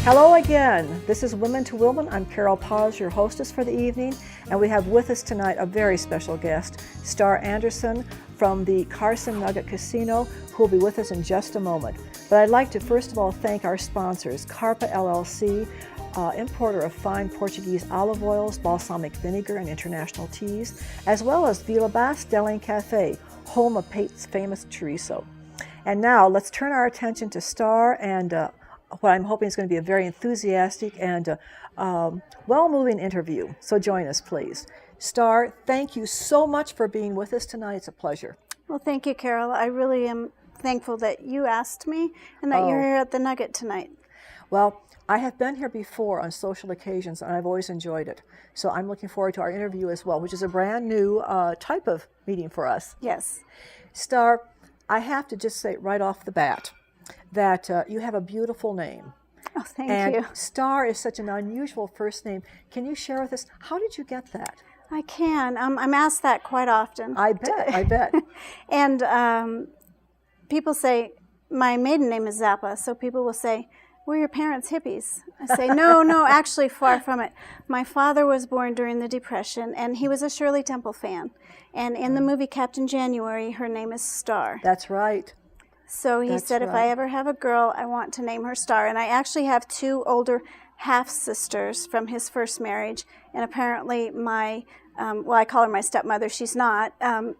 Hello again. This is Women to Women. I'm Carol Paz, your hostess for the evening, and we have with us tonight a very special guest, Star Anderson from the Carson Nugget Casino, who will be with us in just a moment. But I'd like to first of all thank our sponsors, Carpa LLC, importer of fine Portuguese olive oils, balsamic vinegar, and international teas, as well as Vila Bas Deli Cafe, home of Pate's famous chorizo. And now let's turn our attention to Star and what I'm hoping is going to be a very enthusiastic and well-moving interview. So join us, please. Star, thank you so much for being with us tonight. It's a pleasure. Well, thank you, Carol. I really am thankful that you asked me and that you're here at the Nugget tonight. Well, I have been here before on social occasions, and I've always enjoyed it. So I'm looking forward to our interview as well, which is a brand new type of meeting for us. Yes. Star, I have to just say right off the bat that you have a beautiful name. Oh, thank you. Star is such an unusual first name. Can you share with us, how did you get that? I can. I'm asked that quite often. I bet. And people say, my maiden name is Zappa, so people will say, were your parents hippies? I say, no, actually far from it. My father was born during the Depression, and he was a Shirley Temple fan. And in the movie Captain January, her name is Star. That's right. So he said, if I ever have a girl, I want to name her Star. And I actually have two older half-sisters from his first marriage. And apparently my, I call her my stepmother. She's not.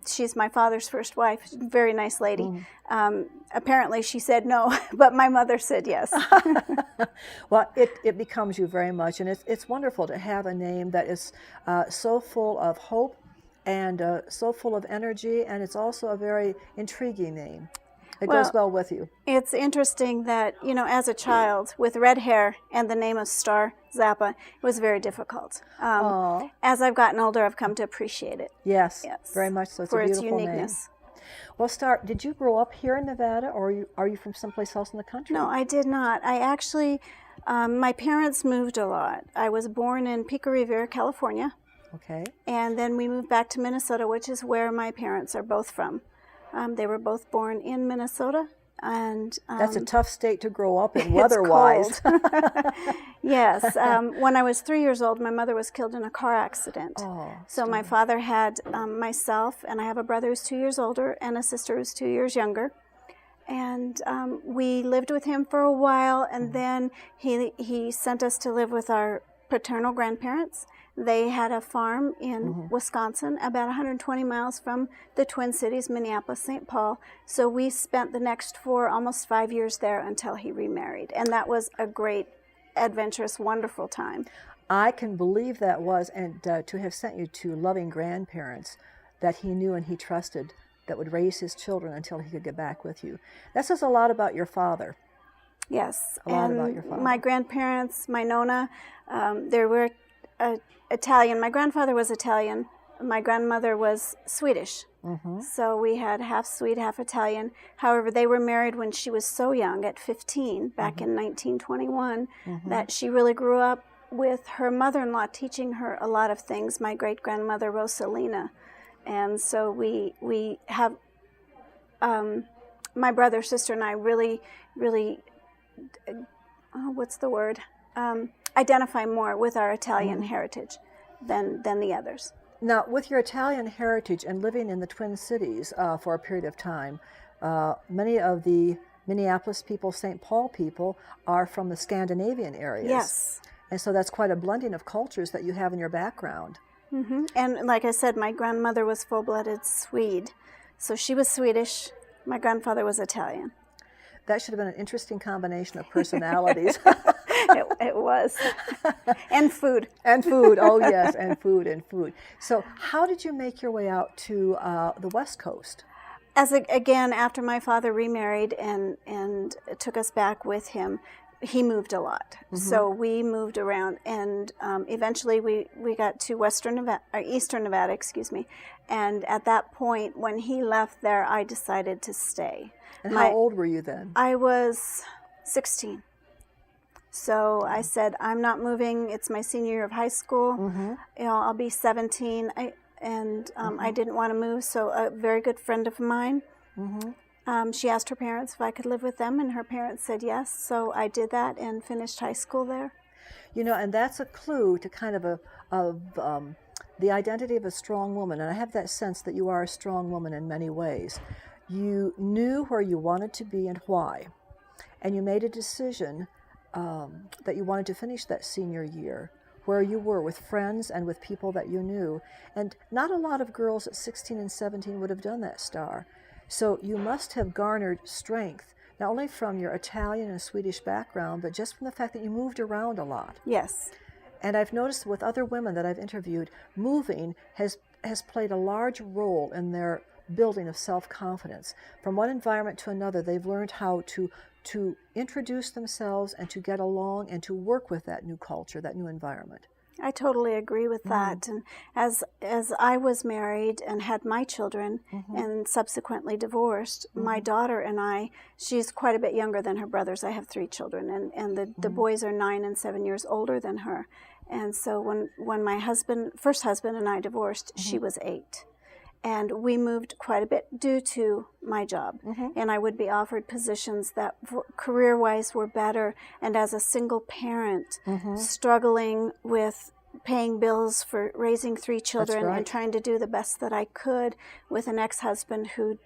She's my father's first wife. Very nice lady. Apparently she said no, but my mother said yes. Well, it becomes you very much. And it's wonderful to have a name that is so full of hope and so full of energy. And it's also a very intriguing name. It goes well with you. It's interesting that, as a child with red hair and the name of Star Zappa, it was very difficult. As I've gotten older, I've come to appreciate it. Yes, very much so. It's for a beautiful its uniqueness. Name. Well, Star, did you grow up here in Nevada, or are you from someplace else in the country? No, I did not. I actually, my parents moved a lot. I was born in Pico Rivera, California. Okay. And then we moved back to Minnesota, which is where my parents are both from. They were both born in Minnesota, and that's a tough state to grow up in weather-wise. Yes. When I was 3 years old, my mother was killed in a car accident. So my father had myself, and I have a brother who's 2 years older and a sister who's 2 years younger. And we lived with him for a while, and then he sent us to live with our paternal grandparents. They had a farm in Wisconsin, about 120 miles from the Twin Cities, Minneapolis, St. Paul. So we spent the next almost 5 years there until he remarried. And that was a great, adventurous, wonderful time. I can believe that was, and to have sent you to loving grandparents that he knew and he trusted that would raise his children until he could get back with you. That says a lot about your father. Yes. A lot about your father. My grandparents, my Nona, they were Italian. My grandfather was Italian. My grandmother was Swedish. So we had half Swede, half Italian. However, they were married when she was so young, at 15, back in 1921, that she really grew up with her mother-in-law teaching her a lot of things, my great-grandmother Rosalina. And so we have, my brother, sister, and I really, identify more with our Italian heritage than the others. Now, with your Italian heritage and living in the Twin Cities for a period of time, many of the Minneapolis people, St. Paul people, are from the Scandinavian areas. Yes. And so that's quite a blending of cultures that you have in your background. And like I said, my grandmother was full-blooded Swede. So she was Swedish. My grandfather was Italian. That should have been an interesting combination of personalities. It was. And food. And food, oh yes, and food. So how did you make your way out to the West Coast? Again, after my father remarried and took us back with him, he moved a lot. So we moved around, and eventually we got to Eastern Nevada, and at that point, when he left there, I decided to stay. And how old were you then? I was 16. So I said, I'm not moving. It's my senior year of high school. I'll be 17. I didn't want to move. So a very good friend of mine She asked her parents if I could live with them, and her parents said yes. So I did that and finished high school there. You know, and that's a clue to kind of the identity of a strong woman. And I have that sense that you are a strong woman in many ways. You knew where you wanted to be and why, and you made a decision that you wanted to finish that senior year where you were with friends and with people that you knew. And not a lot of girls at 16 and 17 would have done that, Star. So you must have garnered strength, not only from your Italian and Swedish background, but just from the fact that you moved around a lot. Yes. And I've noticed with other women that I've interviewed, moving has played a large role in their building of self-confidence. From one environment to another, they've learned how to introduce themselves and to get along and to work with that new culture, that new environment. I totally agree with that. And as I was married and had my children and subsequently divorced, my daughter and I, she's quite a bit younger than her brothers. I have 3 children, and the boys are 9 and 7 years older than her. And so when my first husband and I divorced, she was 8. And we moved quite a bit due to my job. And I would be offered positions that career-wise were better. And as a single parent, struggling with paying bills for raising 3 children and trying to do the best that I could with an ex-husband who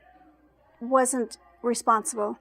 wasn't responsible,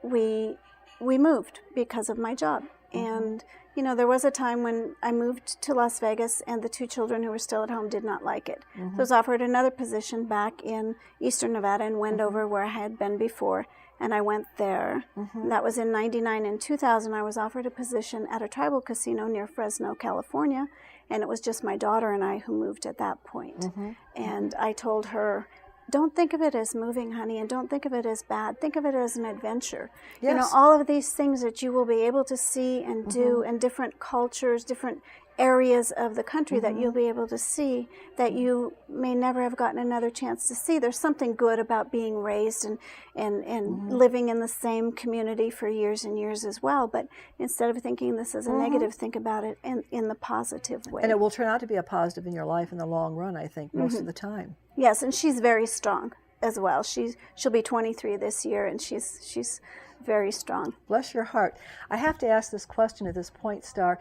we moved because of my job. And you know, there was a time when I moved to Las Vegas and the 2 children who were still at home did not like it. So I was offered another position back in Eastern Nevada in Wendover where I had been before, and I went there. That was in 99. In 2000, I was offered a position at a tribal casino near Fresno, California, and it was just my daughter and I who moved at that point. And I told her, don't think of it as moving, honey, and don't think of it as bad. Think of it as an adventure. Yes. You know, all of these things that you will be able to see and do, and different cultures, different areas of the country that you'll be able to see that you may never have gotten another chance to see. There's something good about being raised and living in the same community for years and years as well. But instead of thinking this as a negative, think about it in the positive way. And it will turn out to be a positive in your life in the long run, I think, most of the time. Yes, and she's very strong as well. She'll be 23 this year, and she's very strong. Bless your heart. I have to ask this question at this point, Star.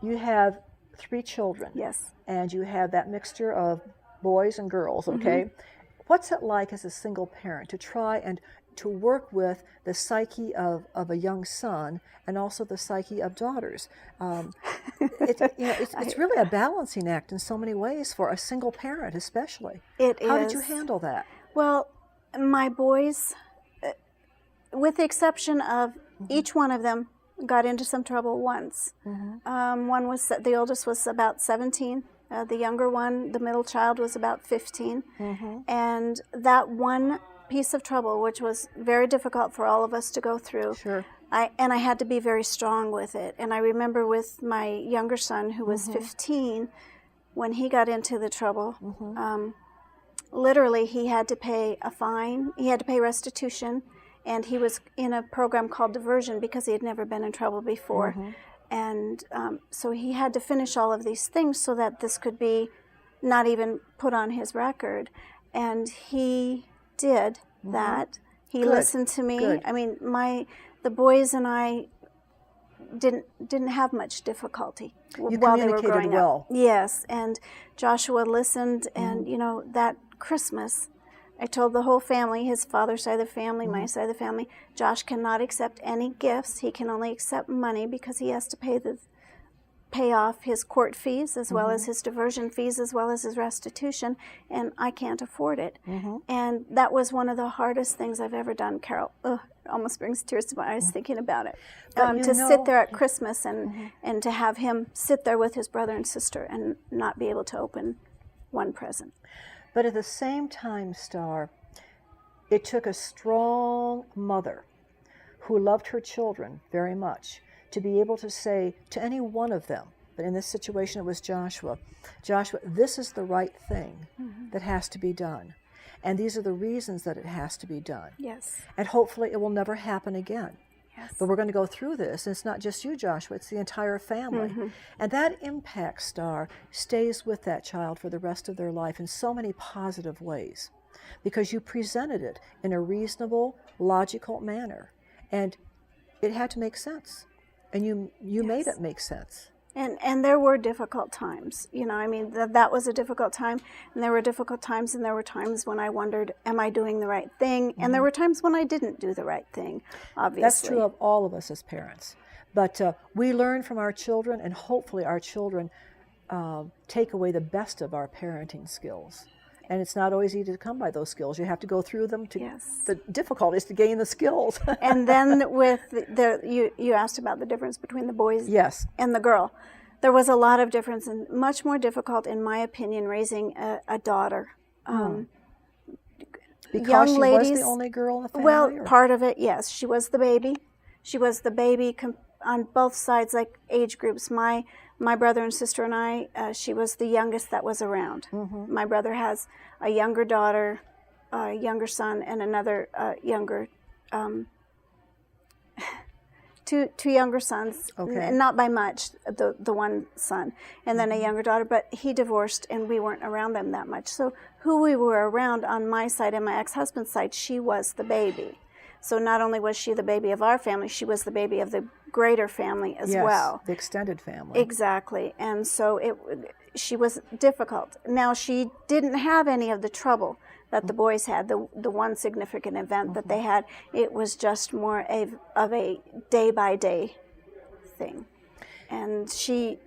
You have 3 children. Yes. And you have that mixture of boys and girls, okay? What's it like as a single parent to try and to work with the psyche of a young son and also the psyche of daughters? It's really a balancing act in so many ways for a single parent especially. How did you handle that? Well, my boys, with the exception of each one of them, got into some trouble once. One was, the oldest was about 17. The younger one, the middle child, was about 15. And that one piece of trouble, which was very difficult for all of us to go through, I had to be very strong with it. And I remember with my younger son, who was 15, when he got into the trouble, literally he had to pay a fine, he had to pay restitution, and he was in a program called diversion because he had never been in trouble before. And so he had to finish all of these things so that this could be not even put on his record. And he did that. He listened to me. I mean, the boys and I didn't have much difficulty while they were growing up. Yes, and Joshua listened, and you know, that Christmas, I told the whole family, his father's side of the family, my side of the family, Josh cannot accept any gifts. He can only accept money because he has to pay off his court fees as well as his diversion fees as well as his restitution, and I can't afford it. And that was one of the hardest things I've ever done, Carol. Ugh, it almost brings tears to my eyes thinking about it. To sit there at Christmas and to have him sit there with his brother and sister and not be able to open one present. But at the same time, Star, it took a strong mother who loved her children very much to be able to say to any one of them, but in this situation it was Joshua, this is the right thing that has to be done. And these are the reasons that it has to be done. Yes. And hopefully it will never happen again. Yes. But we're going to go through this, and it's not just you, Joshua, it's the entire family. And that impact, Star, stays with that child for the rest of their life in so many positive ways. because you presented it in a reasonable, logical manner. And it had to make sense. And you Yes. made it make sense. And there were difficult times, I mean, that was a difficult time, and there were difficult times, and there were times when I wondered, am I doing the right thing? Mm-hmm. And there were times when I didn't do the right thing, obviously. That's true of all of us as parents. But we learn from our children, and hopefully our children take away the best of our parenting skills. And it's not always easy to come by those skills. You have to go through them to the difficulties to gain the skills. And then with you asked about the difference between the boys yes. and the girl. There was a lot of difference, and much more difficult, in my opinion, raising a daughter. Because young she ladies, was the only girl in the family? Well, part of it, yes. She was the baby. She was the baby on both sides, like age groups. My brother and sister and I, she was the youngest that was around. Mm-hmm. My brother has a younger daughter, a younger son, and another younger, two younger sons, okay. Not by much, the one son, and then a younger daughter, but he divorced and we weren't around them that much. So who we were around on my side and my ex-husband's side, she was the baby. So not only was she the baby of our family, she was the baby of the greater family as well. The extended family. Exactly. And so she was difficult. Now, she didn't have any of the trouble that the boys had, the one significant event that they had. It was just more of a day-by-day thing. And she,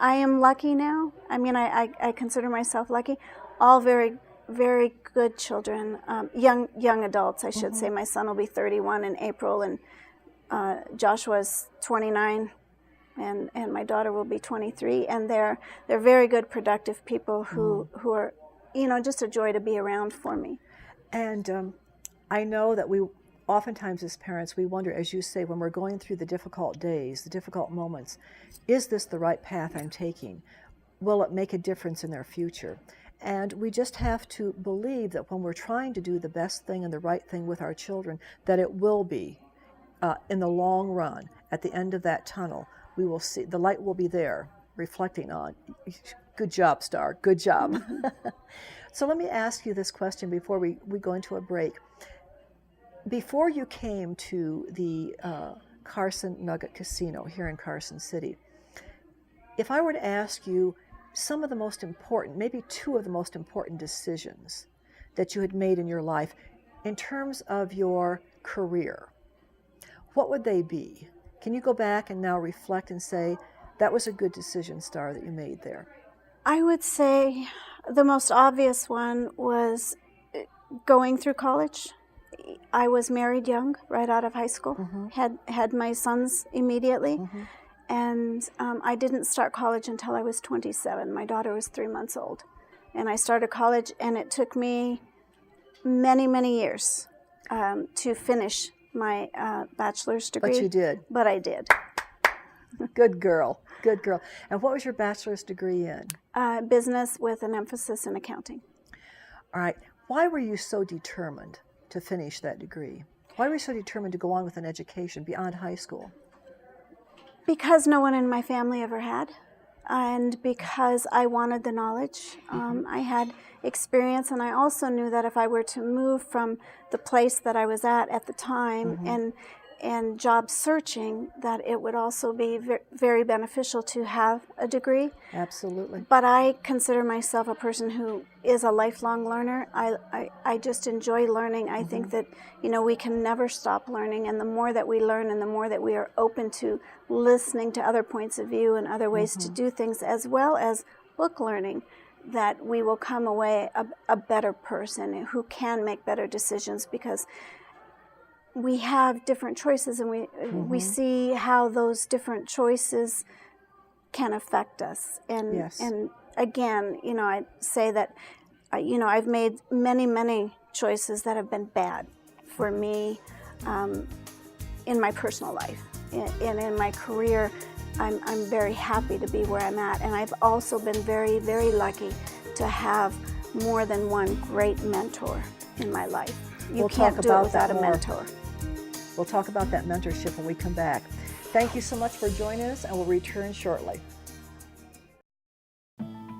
I am lucky now. I mean, I consider myself lucky. All very, very good children, young adults, I should say. My son will be 31 in April, and Joshua's 29, and my daughter will be 23. And they're very good, productive people who are, just a joy to be around for me. And I know that we oftentimes as parents, we wonder, as you say, when we're going through the difficult days, the difficult moments, is this the right path I'm taking? Will it make a difference in their future? And we just have to believe that when we're trying to do the best thing and the right thing with our children, that it will be, in the long run, at the end of that tunnel, we will see, the light will be there, reflecting on, good job, Star, good job. So let me ask you this question before we go into a break. Before you came to the Carson Nugget Casino here in Carson City, if I were to ask you some of the most important, maybe two of the most important decisions that you had made in your life in terms of your career, what would they be? Can you go back and now reflect and say, that was a good decision, Star, that you made there? I would say the most obvious one was going through college. I was married young, right out of high school, had my sons immediately. And I didn't start college until I was 27. My daughter was 3 months old. And I started college, and it took me many, many years to finish my bachelor's degree. But you did. But I did. Good girl. Good girl. And what was your bachelor's degree in? Business with an emphasis in accounting. All right. Why were you so determined to finish that degree? Why were you so determined to go on with an education beyond high school? Because no one in my family ever had, and because I wanted the knowledge. I had experience, and I also knew that if I were to move from the place that I was at the time and job searching, that it would also be very beneficial to have a degree. Absolutely. But I consider myself a person who is a lifelong learner. I just enjoy learning. I think that, we can never stop learning, and the more that we learn and the more that we are open to listening to other points of view and other ways to do things, as well as book learning, that we will come away a better person who can make better decisions, because we have different choices, and we see how those different choices can affect us. And yes. And again, I'd say that I've made many, many choices that have been bad for me in my personal life. And in my career, I'm very happy to be where I'm at. And I've also been very, very lucky to have more than one great mentor in my life. You can't do it without a mentor. We'll talk about that mentorship when we come back. Thank you so much for joining us, and we'll return shortly.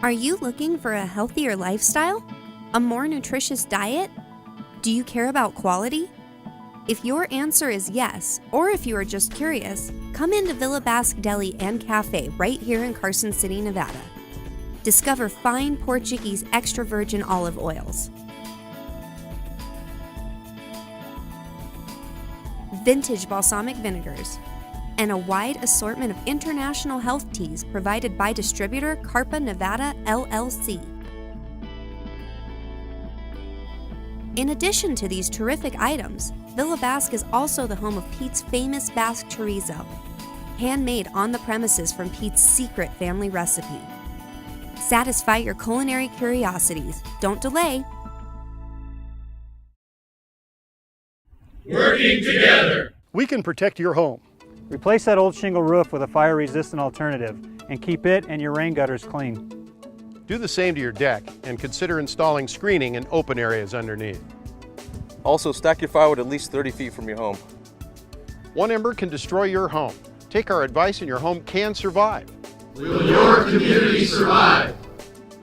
Are you looking for a healthier lifestyle? A more nutritious diet? Do you care about quality? If your answer is yes, or if you are just curious, come into Villa Basque Deli and Cafe right here in Carson City, Nevada. Discover fine Portuguese extra virgin olive oils, vintage balsamic vinegars, and a wide assortment of international health teas provided by distributor Carpa Nevada LLC. In addition to these terrific items, Villa Basque is also the home of Pete's famous Basque chorizo, handmade on the premises from Pete's secret family recipe. Satisfy your culinary curiosities. Don't delay. Working together, we can protect your home. Replace that old shingle roof with a fire-resistant alternative and keep it and your rain gutters clean. Do the same to your deck and consider installing screening in open areas underneath. Also, stack your firewood at least 30 feet from your home. One ember can destroy your home. Take our advice and your home can survive. will your community survive?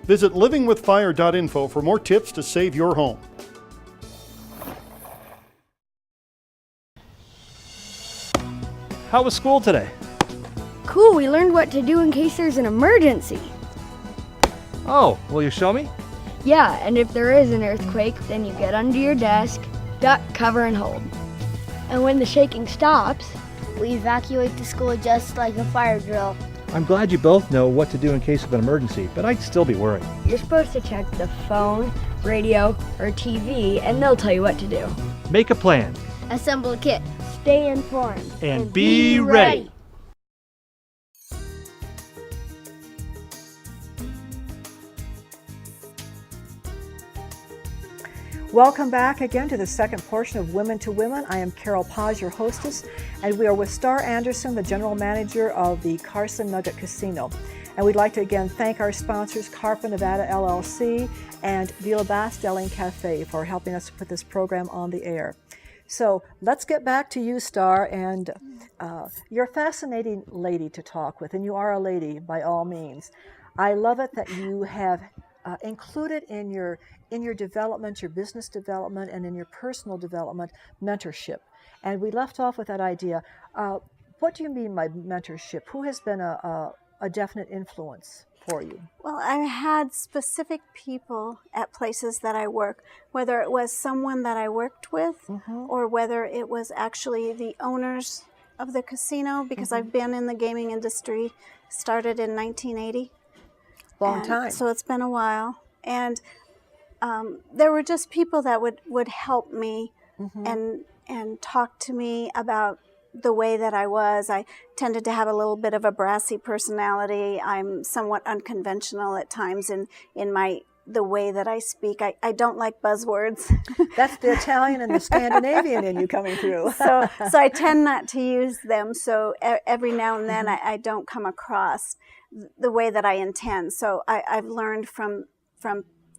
Visit livingwithfire.info for more tips to save your home. How was school today? Cool, we learned what to do in case there's an emergency. Oh, will you show me? Yeah, and if there is an earthquake, then you get under your desk, duck, cover, and hold. And when the shaking stops, we evacuate the school just like a fire drill. I'm glad you both know what to do in case of an emergency, but I'd still be worried. You're supposed to check the phone, radio, or TV, and they'll tell you what to do. Make a plan. Assemble a kit. Stay informed. And be ready. Welcome back again to the second portion of Women to Women. I am Carol Paz, your hostess, and we are with Star Anderson, the general manager of the Carson Nugget Casino. And we'd like to again thank our sponsors, Carpa Nevada LLC and Villa Basque Deli and Cafe, for helping us to put this program on the air. So let's get back to you, Star, and you're a fascinating lady to talk with, and you are a lady by all means. I love it that you have included in your development, your business development, and in your personal development, mentorship. And we left off with that idea. What do you mean by mentorship? Who has been a definite influence for you? Well, I've had specific people at places that I work, whether it was someone that I worked with or whether it was actually the owners of the casino, because I've been in the gaming industry, started in 1980. Long time. So it's been a while. And there were just people that would help me and talk to me about the way that I was. I tended to have a little bit of a brassy personality. I'm somewhat unconventional at times in the way that I speak. I don't like buzzwords. That's the Italian and the Scandinavian in you coming through. So I tend not to use them. So every now and then I don't come across the way that I intend. So I've learned from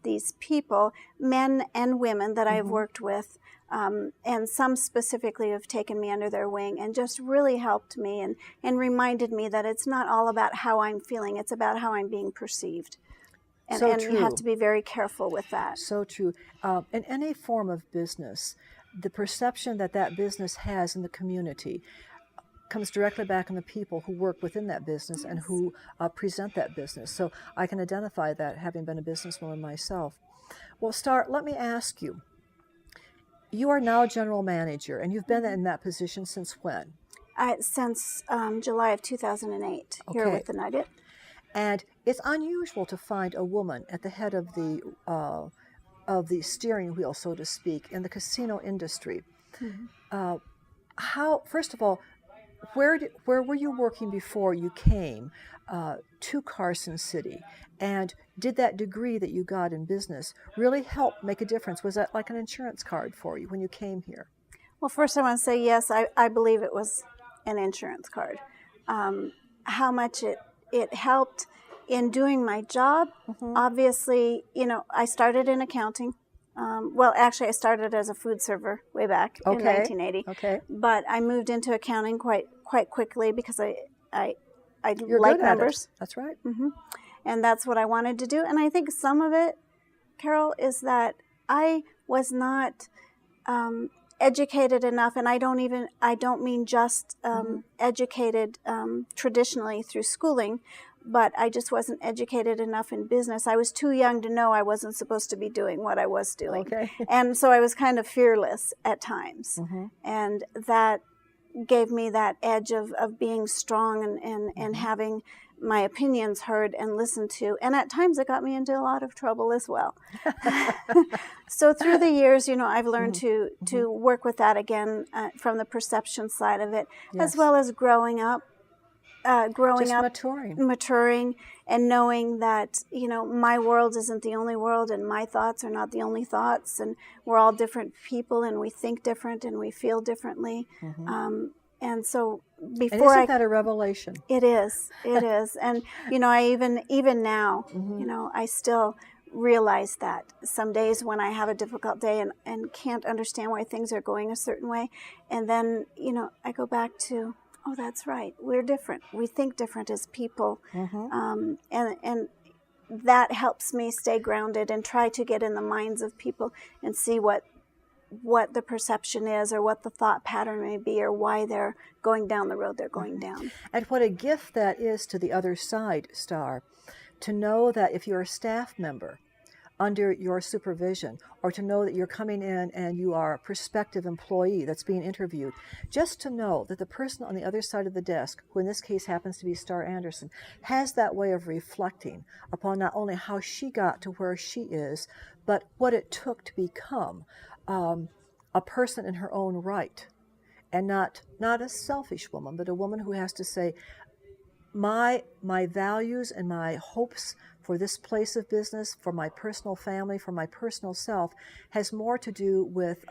these people, men and women that I've worked with, and some specifically have taken me under their wing and just really helped me and reminded me that it's not all about how I'm feeling, it's about how I'm being perceived. And, so and you have to be very careful with that. So true. In any form of business, the perception that business has in the community comes directly back on the people who work within that business and who present that business. So I can identify that, having been a businesswoman myself. Well, Star, let me ask you. You are now general manager, and you've been in that position since when? Since July of 2008, here with the Nugget. And it's unusual to find a woman at the head of the steering wheel, so to speak, in the casino industry. First of all, where were you working before you came to Carson City? And did that degree that you got in business really help make a difference? Was that like an insurance card for you when you came here? Well, first I want to say yes, I believe it was an insurance card. How much it helped in doing my job, obviously, I started in accounting. Well, actually, I started as a food server way back in 1980. But I moved into accounting quite quickly because I You're like good at numbers. That's right. And that's what I wanted to do. And I think some of it Carol, is that I was not educated enough, and I don't mean just educated traditionally through schooling, but I just wasn't educated enough in business. I was too young to know I wasn't supposed to be doing what I was doing. Okay. And so I was kind of fearless at times. And that gave me that edge of being strong and having my opinions heard and listened to. And at times it got me into a lot of trouble as well. So through the years, I've learned to work with that again from the perception side of it, as well as growing up, maturing, and knowing that, my world isn't the only world, and my thoughts are not the only thoughts, and we're all different people, and we think different, and we feel differently. And so before, and isn't that a revelation? It is. And I even now, I still realize that some days when I have a difficult day and can't understand why things are going a certain way, and then I go back to, oh, that's right, we're different, we think different as people, and that helps me stay grounded and try to get in the minds of people and see what the perception is, or what the thought pattern may be, or why they're going down the road they're going down. And what a gift that is to the other side, Star, to know that if you're a staff member under your supervision, or to know that you're coming in and you are a prospective employee that's being interviewed, just to know that the person on the other side of the desk, who in this case happens to be Star Anderson, has that way of reflecting upon not only how she got to where she is, but what it took to become a person in her own right, and not a selfish woman, but a woman who has to say, my values and my hopes for this place of business, for my personal family, for my personal self, has more to do with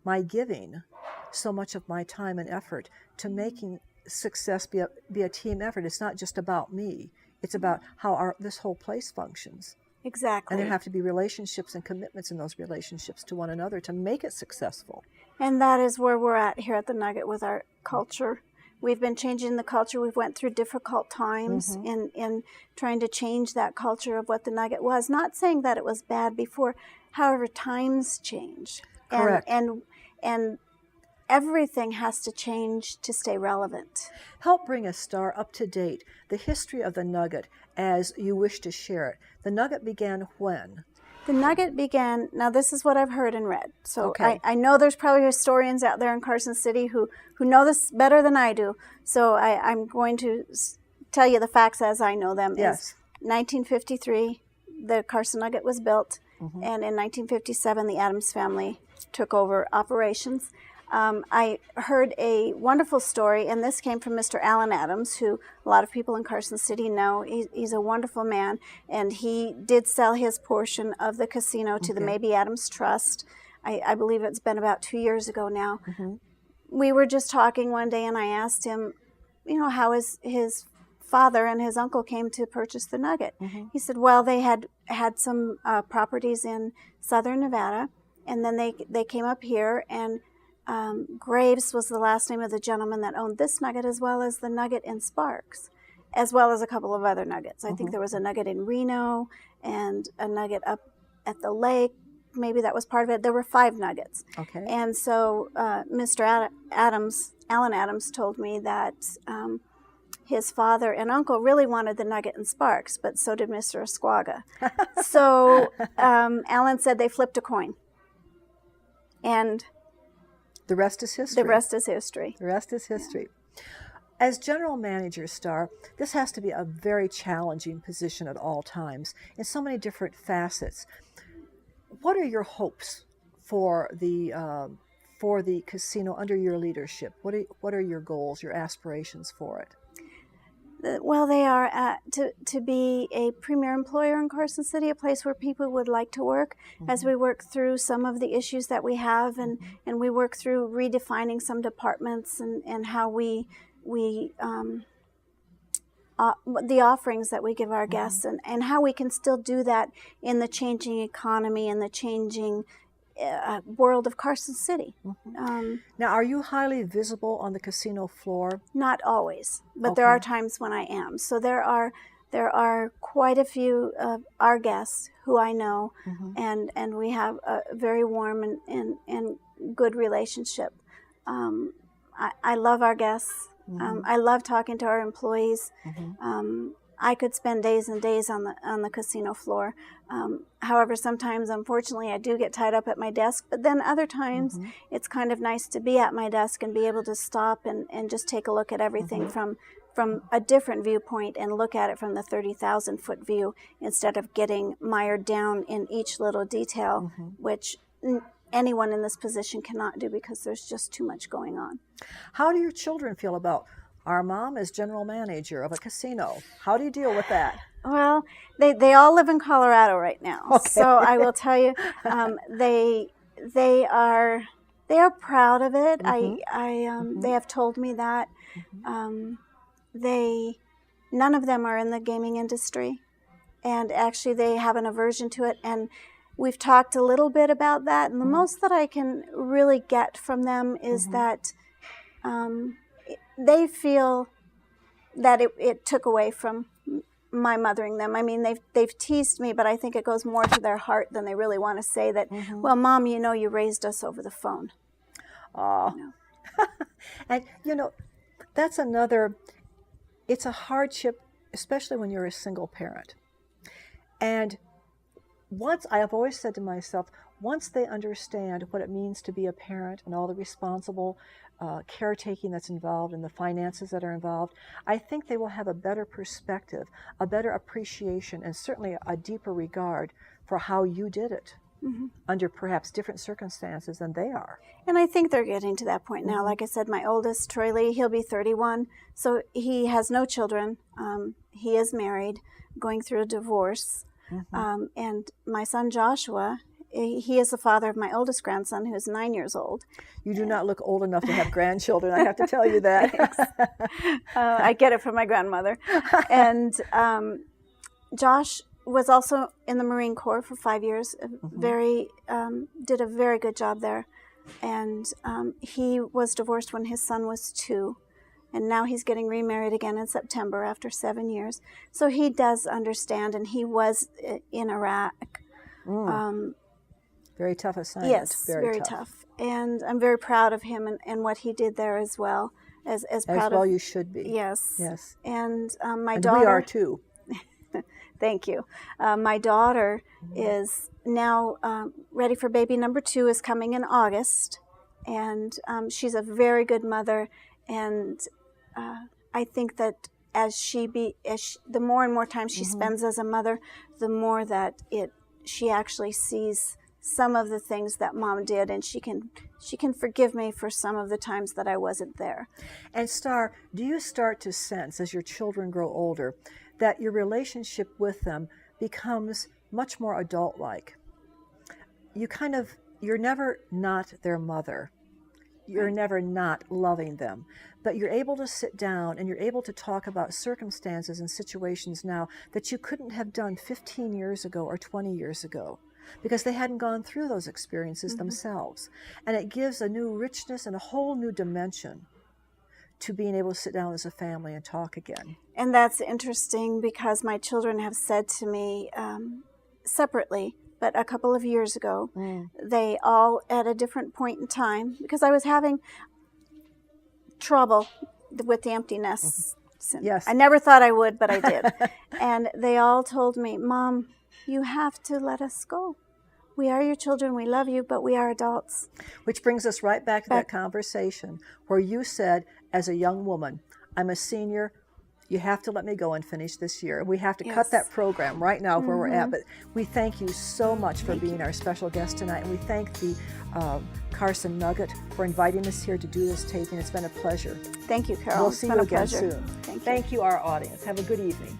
my giving so much of my time and effort to making success be a team effort. It's not just about me. It's about how this whole place functions. Exactly. And there have to be relationships and commitments in those relationships to one another to make it successful. And that is where we're at here at the Nugget with our culture. We've been changing the culture. We've went through difficult times in trying to change that culture of what the Nugget was. Not saying that it was bad before. However, times change. Correct. And everything has to change to stay relevant. Help bring us, Star, up to date, the history of the Nugget as you wish to share it. The Nugget began when? The Nugget began, now this is what I've heard and read. So okay. I know there's probably historians out there in Carson City who know this better than I do. So I'm going to tell you the facts as I know them. Yes. 1953, the Carson Nugget was built. And in 1957, the Adams family took over operations. I heard a wonderful story, and this came from Mr. Alan Adams, who a lot of people in Carson City know. He's a wonderful man, and he did sell his portion of the casino to the Maybe Adams Trust. I believe it's been about 2 years ago now. We were just talking one day, and I asked him, how his father and his uncle came to purchase the Nugget. He said, well, they had some properties in southern Nevada, and then they came up here, and Graves was the last name of the gentleman that owned this Nugget, as well as the Nugget in Sparks, as well as a couple of other Nuggets. I think there was a Nugget in Reno and a Nugget up at the lake. Maybe that was part of it. There were 5 Nuggets. Okay. And so Mr. Alan Adams told me that his father and uncle really wanted the Nugget in Sparks, but so did Mr. Esquaga. So Alan said they flipped a coin. And the rest is history. The rest is history. The rest is history. As general manager, Star, this has to be a very challenging position at all times in so many different facets. What are your hopes for the casino under your leadership? What are your goals, your aspirations for it? Well, they are to be a premier employer in Carson City, a place where people would like to work. As we work through some of the issues that we have, and we work through redefining some departments and how we the offerings that we give our guests, and how we can still do that in the changing economy and the changing world of Carson City. Now, are you highly visible on the casino floor? Not always, but there are times when I am. So there are quite a few of our guests who I know, and we have a very warm and good relationship. I love our guests. I love talking to our employees. I could spend days and days on the casino floor. However, sometimes, unfortunately, I do get tied up at my desk, but then other times it's kind of nice to be at my desk and be able to stop and just take a look at everything from a different viewpoint and look at it from the 30,000-foot view instead of getting mired down in each little detail, which anyone in this position cannot do because there's just too much going on. How do your children feel about our mom is general manager of a casino? How do you deal with that? Well, they all live in Colorado right now. Okay. So I will tell you, they are proud of it. They have told me that. None of them are in the gaming industry, and actually they have an aversion to it. And we've talked a little bit about that. And the most that I can really get from them is that they feel that it took away from my mothering them. I mean, they've teased me, but I think it goes more to their heart than they really want to say that, well, Mom, you raised us over the phone. Oh. And, that's another, it's a hardship, especially when you're a single parent. And I have always said to myself, once they understand what it means to be a parent and all the responsible caretaking that's involved and the finances that are involved, I think they will have a better perspective, a better appreciation, and certainly a deeper regard for how you did it under perhaps different circumstances than they are. And I think they're getting to that point now. Like I said, my oldest, Troy Lee, he'll be 31, so he has no children. He is married, going through a divorce. And my son Joshua, he is the father of my oldest grandson, who's 9 years old. You do not look old enough to have grandchildren, I have to tell you that. I get it from my grandmother. And Josh was also in the Marine Corps for 5 years, did a very good job there. And he was divorced when his son was 2. And now he's getting remarried again in September after 7 years. So he does understand, and he was in Iraq. Very tough assignment. Yes, very tough. And I'm very proud of him and what he did there as well. As proud well of, you should be. Yes. Yes. And my and daughter. We are too. Thank you. My daughter is now ready for baby number 2, is coming in August. And she's a very good mother. And I think that the more and more time she spends as a mother, the more that she actually sees some of the things that Mom did, and she can forgive me for some of the times that I wasn't there. And Star, do you start to sense as your children grow older that your relationship with them becomes much more adult-like? You're never not their mother. You're never not loving them, but you're able to sit down and you're able to talk about circumstances and situations now that you couldn't have done 15 years ago or 20 years ago because they hadn't gone through those experiences themselves. And it gives a new richness and a whole new dimension to being able to sit down as a family and talk again. And that's interesting because my children have said to me separately, but a couple of years ago, they all at a different point in time, because I was having trouble with the empty nest. Yes. I never thought I would, but I did. And they all told me, Mom, you have to let us go. We are your children, we love you, but we are adults. Which brings us right back to that conversation where you said, as a young woman, I'm a senior, you have to let me go and finish this year. We have to cut that program right now where we're at, but we thank you so much for being our special guest tonight, and we thank the Carson Nugget for inviting us here to do this taping. It's been a pleasure. Thank you, Carol. We'll see you again soon. Thank you, our audience. Have a good evening.